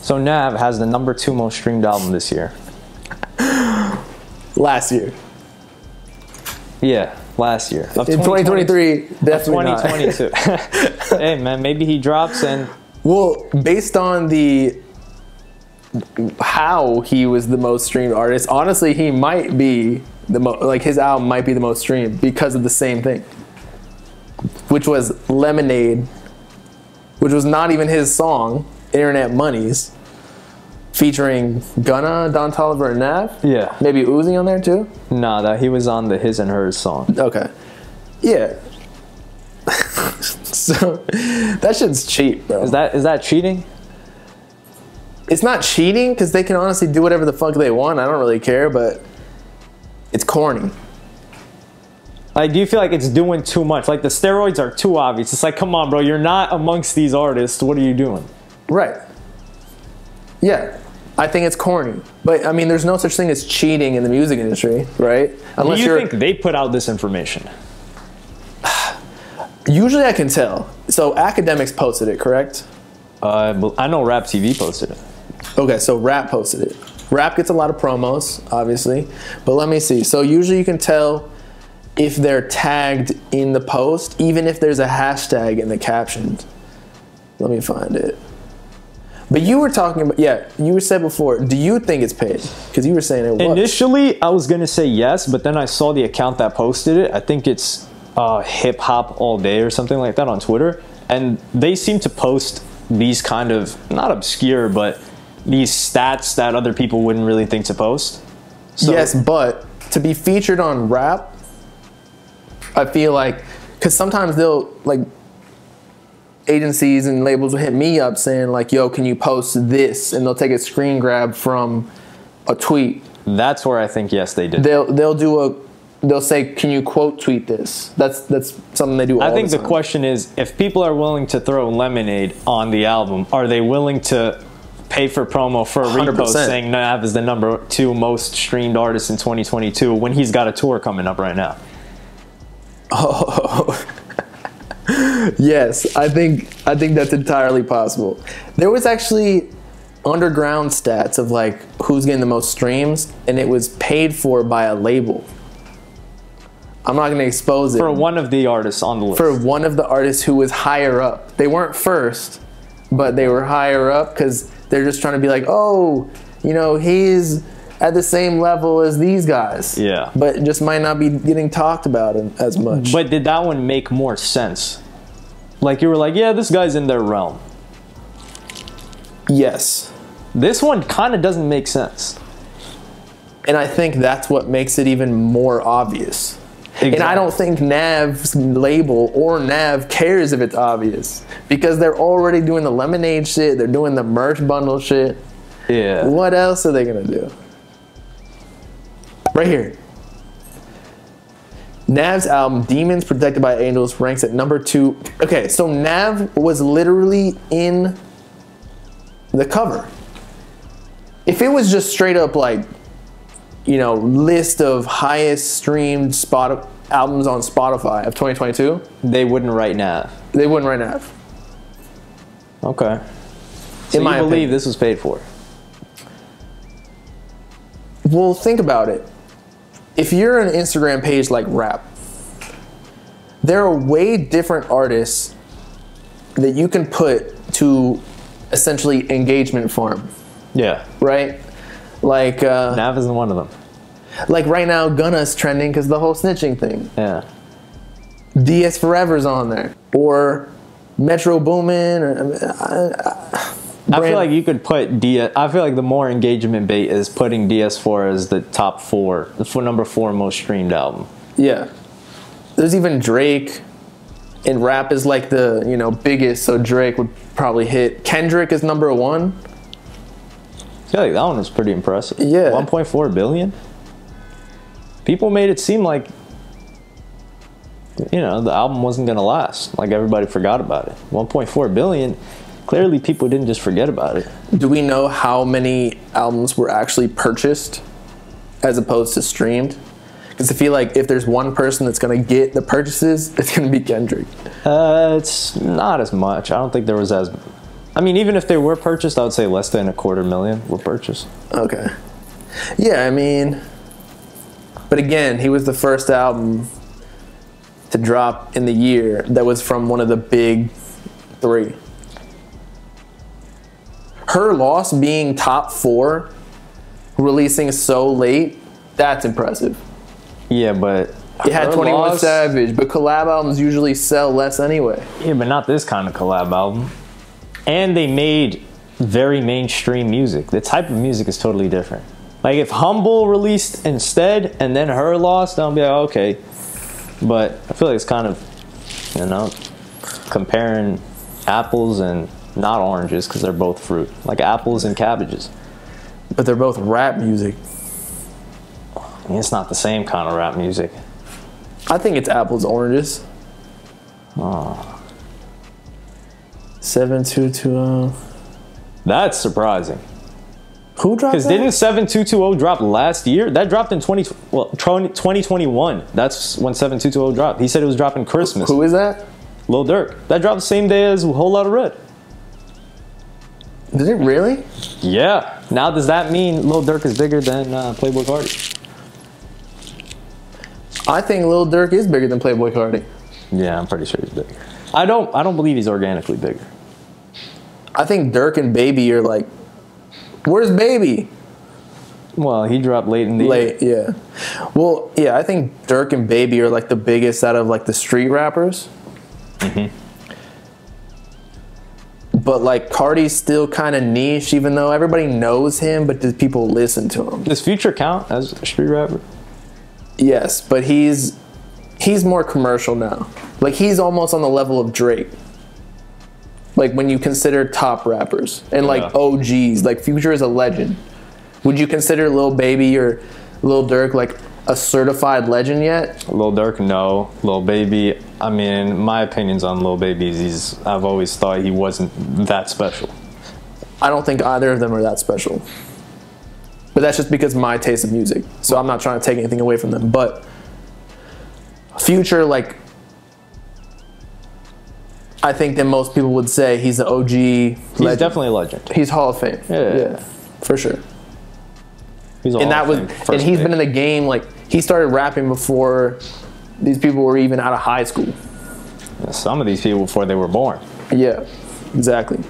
So Nav has the #2 most streamed album this year. Last year. Yeah, last year. In 2023, definitely 2022. Hey man, maybe he drops and... Well, based on how he was the most streamed artist, honestly, he might be his album might be the most streamed because of the same thing, which was Lemonade, which was not even his song, Internet Monies, featuring Gunna, Don Toliver, and Nav. Yeah. Maybe Uzi on there too? Nah, that he was on the His and Hers song. Okay. Yeah. So that shit's cheap, bro. Is that cheating? It's not cheating because they can honestly do whatever the fuck they want. I don't really care, but it's corny. Like, do you feel like it's doing too much? Like, the steroids are too obvious. It's like, come on, bro, you're not amongst these artists. What are you doing? Right. Yeah. I think it's corny. But, I mean, there's no such thing as cheating in the music industry, right? Unless do you think they put out this information? Usually I can tell. So, Academics posted it, correct? I know Rap TV posted it. Okay, so Rap posted it. Rap gets a lot of promos, obviously. But let me see. So, usually you can tell if they're tagged in the post, even if there's a hashtag in the caption. Let me find it. But you were talking about, yeah, you were said before, do you think it's paid? Because you were saying it was. Initially, I was going to say yes, but then I saw the account that posted it. I think it's Hip Hop All Day or something like that on Twitter. And they seem to post these kind of, not obscure, but these stats that other people wouldn't really think to post. So, yes, but to be featured on Rap, I feel like, because sometimes they'll, like, agencies and labels will hit me up saying like, yo, can you post this? And they'll take a screen grab from a tweet. That's where I think, yes, they did. They'll say, can you quote tweet this? That's something they do all the time. I think the question is, if people are willing to throw Lemonade on the album, are they willing to pay for promo for a 100%. Repost saying Nav is the #2 most streamed artist in 2022 when he's got a tour coming up right now? Oh, yes, I think that's entirely possible. There was actually underground stats of like who's getting the most streams, and it was paid for by a label. I'm not going to expose it. For one of the artists on the list. For one of the artists who was higher up. They weren't first, but they were higher up because they're just trying to be like, oh, you know, he's at the same level as these guys. Yeah. But it just might not be getting talked about as much. But did that one make more sense? Like, you were like, yeah, this guy's in their realm. Yes. This one kind of doesn't make sense. And I think that's what makes it even more obvious. Exactly. And I don't think Nav's label or Nav cares if it's obvious. Because they're already doing the Lemonade shit. They're doing the merch bundle shit. Yeah. What else are they going to do? Right here. Nav's album, Demons Protected by Angels, ranks at #2. Okay, so Nav was literally in the cover. If it was just straight up like, you know, list of highest streamed albums on Spotify of 2022, they wouldn't write Nav. They wouldn't write Nav. Okay. So you believe this was paid for? Well, think about it. If you're an Instagram page like Rap, there are way different artists that you can put to essentially engagement farm. Yeah. Right? Like Nav isn't one of them. Like right now, Gunna's trending because the whole snitching thing. Yeah. DS Forever's on there, or Metro Boomin. I feel like you could put DS. I feel like the more engagement bait is putting DS4 as the top 4, the #4 most streamed album. Yeah. There's even Drake, and Rap is like the, you know, biggest, so Drake would probably hit. Kendrick is #1. I feel like that one was pretty impressive. Yeah. 1.4 billion. People made it seem like, you know, the album wasn't gonna last. Like everybody forgot about it. 1.4 billion. Clearly, people didn't just forget about it. Do we know how many albums were actually purchased as opposed to streamed? Because I feel like if there's one person that's going to get the purchases, it's going to be Kendrick. It's not as much. I don't think there was as... I mean, even if they were purchased, I would say less than $250,000 were purchased. Okay. Yeah, I mean, but again, he was the first album to drop in the year that was from one of the big three. Her Loss being top 4, releasing so late, that's impressive. Yeah, but it had 21 Savage, but collab albums usually sell less anyway. Yeah, but not this kind of collab album. And they made very mainstream music. The type of music is totally different. Like if Humble released instead and then Her Loss, then I'll be like, okay. But I feel like it's kind of, you know, comparing apples and not oranges because they're both fruit. Like apples and cabbages. But they're both rap music. I mean, it's not the same kind of rap music. I think it's apples, oranges. Oh. 7220. That's surprising. Who dropped that? Because didn't 7220 drop last year? That dropped in 2021. That's when 7220 dropped. He said it was dropping Christmas. Who is that? Lil Durk. That dropped the same day as A Whole Lotta Red. Did it really? Yeah. Now does that mean Lil Durk is bigger than Playboy Carti? I think Lil Durk is bigger than Playboy Carti. Yeah, I'm pretty sure he's bigger. I don't believe he's organically bigger. I think Durk and Baby are like, where's Baby? Well, he dropped late in the year. Yeah. Well, yeah, I think Durk and Baby are like the biggest out of like the street rappers. Mm-hmm. But like Cardi's still kind of niche, even though everybody knows him, but does people listen to him? Does Future count as a street rapper? Yes, but he's more commercial now. Like he's almost on the level of Drake. Like when you consider top rappers and like OGs, like Future is a legend. Would you consider Lil Baby or Lil Durk like a certified legend yet? Lil Durk, no. Lil Baby, I mean, my opinions on Lil Baby is I've always thought he wasn't that special. I don't think either of them are that special. But that's just because of my taste of music. So I'm not trying to take anything away from them. But Future, like, I think that most people would say he's an OG legend. He's definitely a legend. He's Hall of Fame. Yeah, for sure. He's and that was, and he's been in the game, like, he started rapping before these people were even out of high school. Some of these people before they were born. Yeah, exactly.